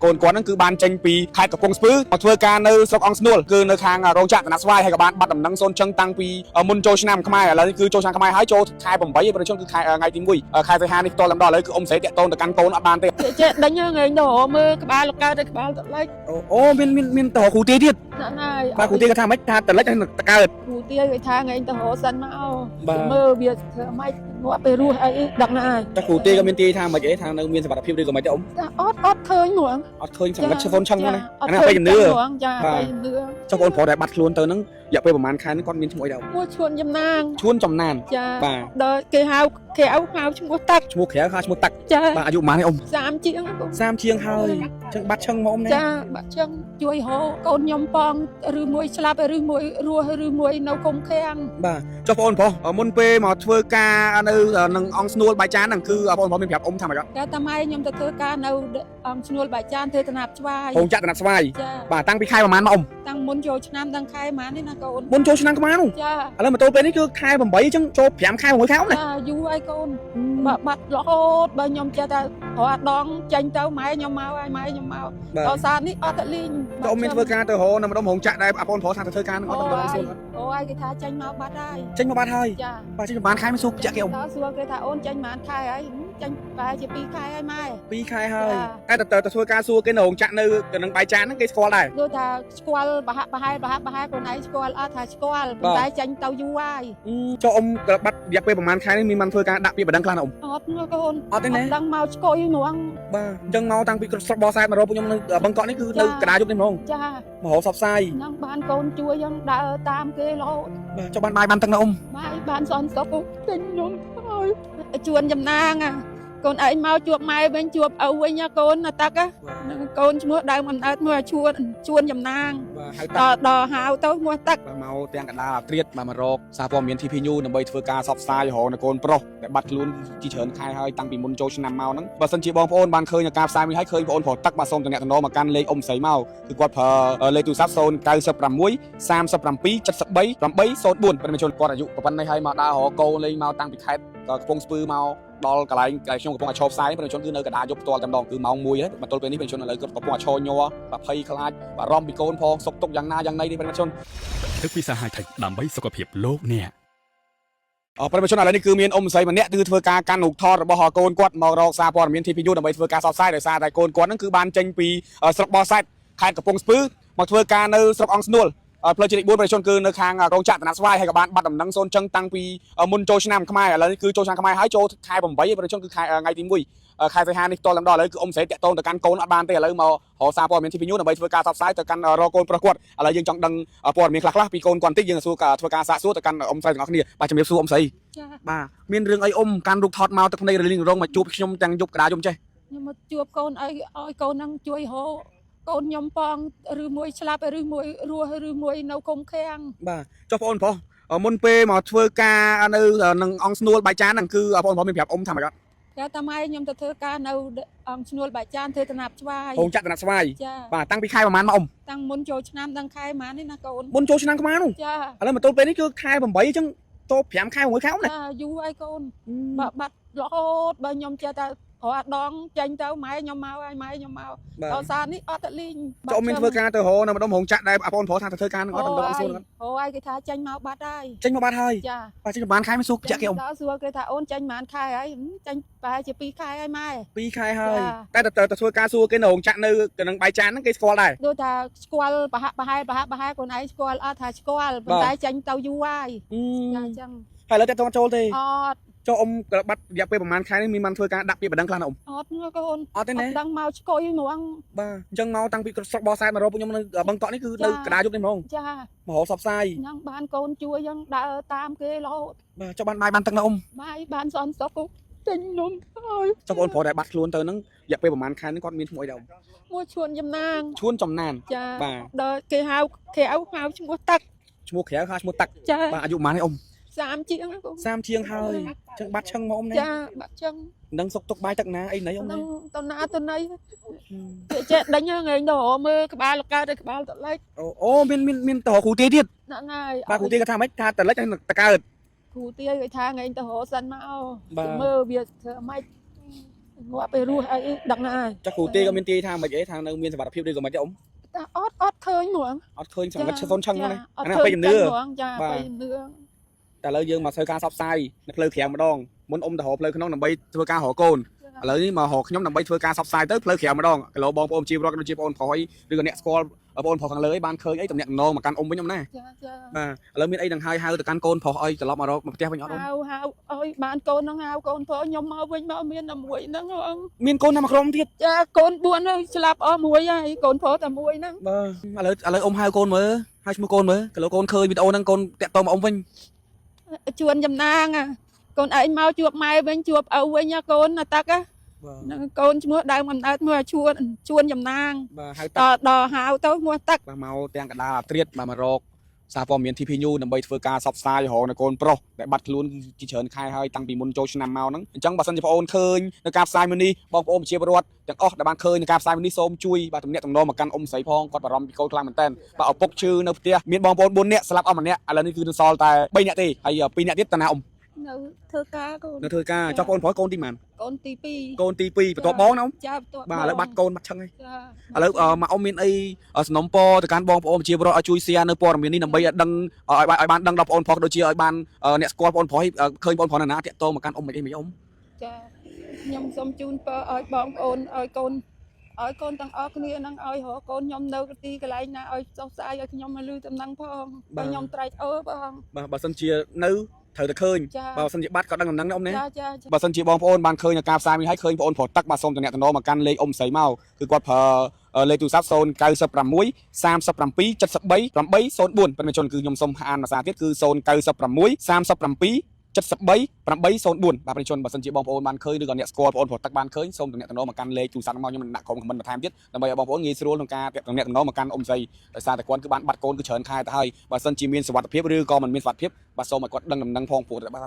កូនគាត់ហ្នឹងគឺបានចេញពីខេត្តកំពង់ស្ពឺមកធ្វើការនៅស្រុកអង្គស្នួលគឺនៅខាងរោងចក្រកណាត់ស្វាយហើយក៏បានបាត់ដំណឹងសូនចឹងតាំងពីមុនចូលឆ្នាំខ្មែរឥឡូវនេះគឺចូលឆ្នាំខ្មែរហើយចូលខែ8ប្រជាជនគឺខែថ្ងៃទី1ខែសីហានេះផ្ទាល់តែម្ដងឥឡូវគឺអ៊ំស្រីតាក់ទងទៅកាន់កូនអត់បានទេចេះដេញងែងទៅមើលក្បាលលកើតទៅក្បាលទៅលេចអូមានទៅគ្រូទាយទៀតហ្នឹងហើយបាទគ្រូទាយគាត់ថាម៉េចថាទៅលេចហើយទៅកើតគ្រូទាយគេថាងែងទៅសិនមកមើលវាធ្វើម៉េចងាប់ទៅរស់អីដឹងហើយតែគ្រូទាយក៏មានទាយថាម៉េចអីថានៅមានសុខភាពឬក៏ម៉េចទេអ៊ំអត់ឃើញហ្មងអត់ឃើញសង្កត់ឈុនឆឹងហ្នឹងអានេះពេលជំនឿចាពេលជំនឿចុះបងប្រុសដែលបាត់ខ្លួនទៅហ្នឹងរយៈពេលប្រហែលខែហ្នឹងគាត់មានឈ្មោះអីដែរឈួនចំណាងឈួនចំណានចាបាទដល់គេហៅក្រៅឈ្មោះតាក់ឈ្មោះក្រៅហៅឈ្មោះតាក់ចាបាទអាយុប៉ុន្មានទេអ៊ំ30ជាង30ជាងហើយចឹងបាត់ឈឹងមកអ៊ំណាចាបាត់ឈឹងជួយហៅកូនខ្ញុំប៉ងឬមួយស្លាប់ឬមួយរស់ឬមួយនៅគុំខាំងបាទចុះបងប្រុសមុនពេលមកធ្វើការនៅនឹងអង្គស្នួលបាយចានហ្នឹងគឺបងប្រុសមានប្រាប់អ៊ំថាម៉េចតែតាម៉ែខ្ញុំទៅធ្វើការនៅអង្គស្នួលបាយចានធ្វើតំណាប់ស្វាយរោងចក្រតំណាប់ស្វាយបាទតាំងពីខែប្រហែលមកអ៊ំតាំងមុនចូលឆ្នាំតាំងខែប៉ុន្មាននេះណាកូនមុនចូលឆ្នាំខ្មែរនោះចាឥឡូវមកទល់ពេលនេះគឺខែ8អញ្ចឹងចូល5ខែ6ខែអ៊ំណាចាយូរហើយកូនបាត់រហូតបើខ្ញុំចេះតែរត់ដងចាញ់ទៅម៉ែខ្ញុំមកហើយម៉ែខ្ញុំមកដល់សារនេះអត់ទៅលេងទៅអ៊ំមានធ្វើការទៅរនៅម្ដុំរោងចក្រដែរបងប្រុសថាទៅធ្វើការនឹងអត់ទៅស្រួលអូយគេថាចាញ់មកបាត់ហើយចេញមកបាត់ហើយចាបាទចេញប្រហែលខែមិនសុខចាក់គេអ៊ំតើសួរគេថាអូនចាញ់ប្រហែលខែហើយចាញ់ប្រហែលជា2ខែហើយម៉ែ2ខែហើយតែទៅធ្វើការសួរគេនៅរោងចក្រនៅនឹងបាយចានហ្នឹងគេស្គាល់ដែរដូចថាស្គាល់ប្រហែលខ្លួនឯងស្គាល់អត់ថាស្គាល់ប៉ុន្តែចាញ់ទៅយូរហើយចុះអ៊ំបាត់រយៈពេលប្រហែលខែនេះមានបានធ្វើការដាក់ពាក្យបណ្ដឹងខ្លះណាអ៊ំអត់កូនអត់ទេណាដឹងមកស្គយហ្មងបាទអញ្ចឹងមកតាំងពីស្រុកបោះសែតមករកពួកខ្ញុំនៅបឹងកក់នេះគឺនៅកណ្ដាលយប់នេះហ្មងចាមករកសពសាយហ្នឹងបានកូនជួយយើងដើរតាមគេរហូតបាទចុះបានបាយបានទឹកណាអ៊ំបាយបានសន្តិសុខពេញខ្ញុំហើយជួនចំណាងកូនឯងមកជួបម៉ែវិញជួបឪវិញកូនណាតាក់ហ្នឹងកូនឈ្មោះដើមអំណើតមួយជួនចំណាងដល់ហៅទៅឈ្មោះតាក់មកទាំងកណ្ដាលត្រៀតបាទមករកសារព័ត៌មាន TP News ដើម្បីធ្វើការសបផ្សាយរហូតដល់កូនប្រុសដែលបាត់ខ្លួនជាច្រើនខែហើយតាំងពីមុនចូលឆ្នាំមកហ្នឹងបើសិនជាបងប្អូនបានឃើញការផ្សាយនេះហើយឃើញបងប្អូនប្រុសតាក់បាទសូមតំណែងមកកាន់លេខអ៊ំស្រីមកគឺគាត់ប្រើលេខទូរស័ព្ទ096 37 73 804ប្រជាជនគាត់អាយុប៉ុណ្ណេះហើយមកដើររកកូនលេងមកតាំងពីខេត្តកំពង់ស្ពឺមកដល់កន្លែងខ្ញុំកំពុងតែឈរផ្សាយប្រជាជនគឺនៅកណ្ដាលយប់ផ្ទាល់តែម្ដងគឺម៉ោង1ហើយមកទល់ពេលនេះប្រជាជនឥឡូវគាត់កំពុងតែឈរញ័របាទភ័យខ្លាចបារម្ភពីកូនផងសុខទុក្ខយ៉ាងណាយ៉ាងណីនេះប្រជាជនទឹកពិសាហៃថៃដើម្បីសុខភាពលោកអ្នកប្រជាជនឥឡូវនេះគឺមានអ៊ំស្រីម្នាក់គឺធ្វើការកាន់រូបថតរបស់កូនគាត់មករកសារព័ត៌មាន TP News ដើម្បីធ្វើការផ្សព្វផ្សាយដោយសារតែកូនគាត់ហ្នឹងគឺបានចេញពីស្រុកបោះសែតខេត្តកំពង់ស្ពឺមកធ្វើការនៅស្រុកអង្គស្នួលផ្លូវជាតិ4ប្រជាជនគឺនៅខាងរោងចក្រតំណាប់ស្វាយហើយក៏បានបាត់ដំណឹងសូនចឹងតាំងពីមុនចូលឆ្នាំខ្មែរឥឡូវនេះគឺចូលឆ្នាំខ្មែរហើយចូលខែ8ប្រជាជនគឺខែថ្ងៃទី1ខែសីហានេះផ្ទាល់តែម្ដងឥឡូវគឺអ៊ំស្រីតាក់ទងទៅកាន់កូនអត់បានទេឥឡូវមករកសារព័ត៌មាន TP News ដើម្បីធ្វើការផ្សព្វផ្សាយទៅកាន់រកកូនប្រុសគាត់ឥឡូវយើងចង់ដឹងព័ត៌មានខ្លះៗពីកូនគាត់បន្តិចយើងសួរធ្វើការសាកសួរទៅកាន់អ៊ំស្រីទាំងអស់គ្នាបាទជំរាបសួរអ៊ំស្រីបាទមានរឿងអីអ៊ំកាន់រូបថតមកទឹកភ្នែករលីងរងមកជួបខ្ញុំទាំងយប់កណ្ដាលយប់ចេះខ្ញុំមកជួបកូនឲ្យកូនហ្នឹងជួយហៅកូនខ្ញុំប៉ងឬមួយស្លាប់ឬមួយរស់ឬមួយនៅគុំខាំងបាទចុះបងប្រុសមុនពេលមកធ្វើការនៅនឹងអង្គស្នួលបាយចានហ្នឹងគឺបងប្រុសមានប្រាប់អ៊ំថាម៉េចតែតាម៉ែខ្ញុំទៅធ្វើការនៅអង្គស្នួលបាយចានធ្វើតំណាប់ស្វាយរោងចក្រតំណាប់ស្វាយបាទតាំងពីខែប្រហែលមកអ៊ំតាំងមុនចូលឆ្នាំតាំងខែប៉ុន្មាននេះណាកូនមុនចូលឆ្នាំខ្មែរនោះចាឥឡូវមកទល់ពេលនេះគឺខែ8អញ្ចឹងតប5ខែ6ខែអ៊ំណាចាយូរហើយកូនបាត់រហូតបើខ្ញុំចេះតែរត់ដងចាញ់ទៅម៉ែខ្ញុំមកហើយម៉ែខ្ញុំមកដល់សារនេះអត់ទៅលេងចុះមានធ្វើការទៅរនៅម្ដុំរោងចក្រដែរបងប្រុសថាទៅធ្វើការនឹងអត់ទៅដល់អ៊ំសួរអូយគេថាចាញ់មកបាត់ហើយចេញមកបាត់ហើយចាបាទចេញប្រហែលខែមិនសុខចាក់គេអ៊ំដល់សួរគេថាអូនចាញ់ប្រហែលខែហើយចាញ់ប្រហែលជា2ខែហើយម៉ែ2ខែហើយតែទៅធ្វើការសួរគេនៅរោងចក្រនៅនឹងបាយចានហ្នឹងគេស្គាល់ដែរដូចថាស្គាល់ប្រហែលខ្លួនឯងស្គាល់អត់ថាស្គាល់ប៉ុន្តែចាញ់ទៅយូរហើយចាអញ្ចឹងហើយឥឡូវតែចូលទេអត់ចុះអ៊ំបាត់រយៈពេលប្រហែលខែនេះមានបានធ្វើការដាក់ពាក្យបណ្ដឹងខ្លះណាអ៊ំអត់កូនអត់ទេណាដឹងមកស្គយហ្មងបាទអញ្ចឹងមកតាំងពីស្រុកបោះសែតមករកពួកខ្ញុំនៅបឹងកក់នេះគឺនៅកណ្ដាលយប់នេះហ្មងចាមករកសពសាយហ្នឹងបានកូនជួយយើងដើរតាមគេរហូតបាទចុះបានបាយបានទឹកណាអ៊ំបាយបានសន្តិសុខទិញនំហើយចុះបងប្រុសដែលបាត់ខ្លួនទៅហ្នឹងរយៈពេលប្រហែលខែនេះគាត់មានឈ្មោះអីដែរអ៊ំមួយឈួនចំណាងឈួនចំណានចាបាទដល់គេហៅឈ្មោះតាក់ឈ្មោះក្រៅហៅឈ្មោះតាក់បាទអាយុប៉ុន្មានទេអ៊ំ30ជាង30ជាងហើយចឹងបាត់ឈឹងមកអ៊ំណាចាបាត់ឈឹងនឹងសុកទុកបាយទឹកណាអីណីអ៊ំណាទៅណាទៅណីគេចេះដេញងែងទៅមើលក្បាលលកើតទៅក្បាលទៅលេចអូមានទៅគ្រូទាយទៀតហ្នឹងហើយបាទគ្រូទាយគាត់ថាម៉េចថាទៅលេចហើយទៅកើតគ្រូទាយគេថាងែងទៅសិនមកមើលវាធ្វើម៉េច ងាប់ไปរស់អីដឹងហើយ chắc cụ tê có miên tê thang mấy cái thang đâu miên sẽ bắt phiêu đi rồi mấy cái ông តែអត់ឃើញហ្មង ở khơi chẳng ngất sơn chăng này អត់ anh ឃើ phải ញ chừng ចឹង nữa ហ្មងចាទៅនឿង แต่เราយើងមកធ្វើការសបផ្សាយនៅផ្លូវក្រៅម្ដងមុនអ៊ំទៅរកផ្លូវក្នុងដើម្បីធ្វើការរកកូនឥឡូវនេះមករកខ្ញុំដើម្បីធ្វើការសបផ្សាយទៅផ្លូវក្រៅម្ដងគីឡូបងប្អូនជីវរដ្ឋដូចជាបងប្អូនប្រុសអីឬក៏អ្នកស្គាល់បងប្អូនប្រុសខាងលើអីបានឃើញអីតំណាក់តំណងមកកាន់អ៊ំវិញអ៊ំណា ចាចា បាទឥឡូវមានអីនឹងហៅទៅកាន់កូនប្រុសអីត្រឡប់មករកមកផ្ទះវិញអត់អ៊ំ ហៅអើយបានកូនហ្នឹងហៅកូនប្រុសខ្ញុំមកវិញមកមានតែមួយហ្នឹងអង មានកូនតែមួយក្រុមទៀត ចាកូន4ហើយស្លាប់អស់មួយហើយកូនប្រុសតែមួយហ្នឹង បាទឥឡូវអ៊ំហៅកូនមើលហៅឈ្មោះកូនមើលគីឡូកូនឃើញវីដេអូហ្នឹងកូនតាក់ទងមកអ៊ំវិញ ជួនចំណាងកូនឯងមកជួបម៉ែវិញជួបឪវិញកូនតាក់ហ្នឹងកូនឈ្មោះដើមកំណើតមួយជួនចំណាង បាទហៅ ត តាក់ ដល់ហៅទៅឈ្មោះតាក់ បាទមកទាំងកដាលអាត្រៀតបាទមករកសារព័ត៌មាន TP News ដើម្បីធ្វើការសបផ្សាយរហនៅកូនប្រុសដែលបាត់ខ្លួនជាច្រើនខែហើយតាំងពីមុនចូលឆ្នាំមកហ្នឹងអញ្ចឹងបើសិនជាបងអូនឃើញនៅការផ្សាយមួយនេះបងប្អូនប្រជាពលរដ្ឋទាំងអស់ដែលបានឃើញនៅការផ្សាយមួយនេះសូមជួយបាទទំនាក់ទំនងមកកាន់អ៊ំស្រីផងគាត់បារម្ភពីកូនខ្លាំងមែនតើបាទឪពុកឈឺនៅផ្ទះមានបងប្អូន4នាក់ស្លាប់អស់1នាក់ឥឡូវនេះគឺនៅសល់តែ3នាក់ទេហើយ2នាក់ទៀតតាណាអ៊ំ នៅធ្វើការកូន នៅធ្វើការចុះបងប្អូនប្រុសកូនទីប៉ុន្មានក ូនទី2 កូនទី2បន្ទាប់បងណាអ៊ំ ចាបន្ទាប់ បាទឥឡូវបាត់កូនបាត់ឈឹងហើយ ចា ឥឡូវមកអ៊ំមានអីសំណុំពរទៅកាន់បងប្អូនប្រជាពលរដ្ឋឲ្យជួយ share នៅព័ត៌មាននេះដើម្បីឲ្យដឹងឲ្យបានដឹងដល់បងប្អូនប្រុសដូចជាឲ្យបានអ្នកស្គាល់បងប្អូនប្រុសឃើញបងប្អូនណាតាក់ទងមកកាន់អ៊ំមិនអីមិនអ៊ំ ចាខ្ញុំសូមជូនពរឲ្យបងប្អូនឲ្យកូនទាំងអស់គ្នានឹងឲ្យរកកូនខ្ញុំនៅទីកន្លែងណាឲ្យចុះផ្សាយឲ្យខ្ញុំមកលឺដំណឹងផងបើខ្ញុំត្រេកអរបង បាទបើសិនជានៅត្រូវតែឃើញ ចា បើសិនជាបាត់ក៏ដឹងដំណឹងណាអ៊ំណា ចាចា បើសិនជាបងប្អូនបានឃើញនៅការផ្សាយនេះហើយឃើញបងប្អូនប្រុសទឹកបាទសូមតំណាក់តំណងមកកាន់លេខអ៊ំស្រីមកគឺគាត់ប្រើលេខទូរស័ព្ទ096 37 73 804ប៉ុន្តែជនគឺខ្ញុំសូមអានភាសាទៀតគឺ096 37 73 804បាទប្រជាជនបើសិនជាបងប្អូនបានឃើញឬក៏អ្នកស្គាល់បងប្អូនប្រុសទឹកបានឃើញសូមតំណាក់តំណងមកកាន់លេខទូរស័ព្ទមកខ្ញុំនឹងដាក់ក្រុមខមមិនបន្ថែមទៀតដើម្បីឲ្យបងប្អូនងាយស្រួលក្នុងការតំណាក់តំណងមកកាន់អ៊ំស្រីដោយសារតែគាត់គឺបានបាត់កូនគឺច្រើនខែទៅហើយបើសិនជាមានសុវត្ថិភាពឬក៏មិនមានសុវត្ថិភាពបាទសូមឲ្យគាត់ដឹងដំណឹងផងព្រោះតែបាត់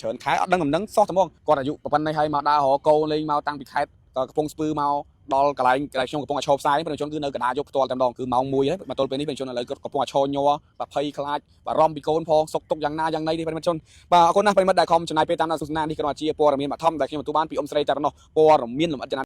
ច្រើនខែអត់ដឹងដំណឹងសោះតែមកគាត់អាយុប៉ុណ្ណេះហើយមកដើររកកូនលេងមកតាំងពីខេត្តកំពង់ស្ពឺមកដល់កន្លែងខ្ញុំកំពុងតែឈរផ្សាយប្រជាជនគឺនៅកណ្ដាលយកផ្ទាល់តែម្ដងគឺម៉ោង1ហើយមកទល់ពេលនេះប្រជាជនឥឡូវកំពុងតែឈរញ័របាទភ័យខ្លាចបារម្ភពីកូនផងសុកទុកយ៉ាងណាយ៉ាងណីទេប្រជាជនបាទអរគុណណាស់ប្រិមិត្តដែលខំចំណាយពេលតាមដានទស្សនានេះក៏ជាព័ត៌មានបឋមដែលខ្ញុំទទួលបានពីអ៊ំស្រីតែប៉ុណ្ណោះព័ត៌មានលម្អិតចំណា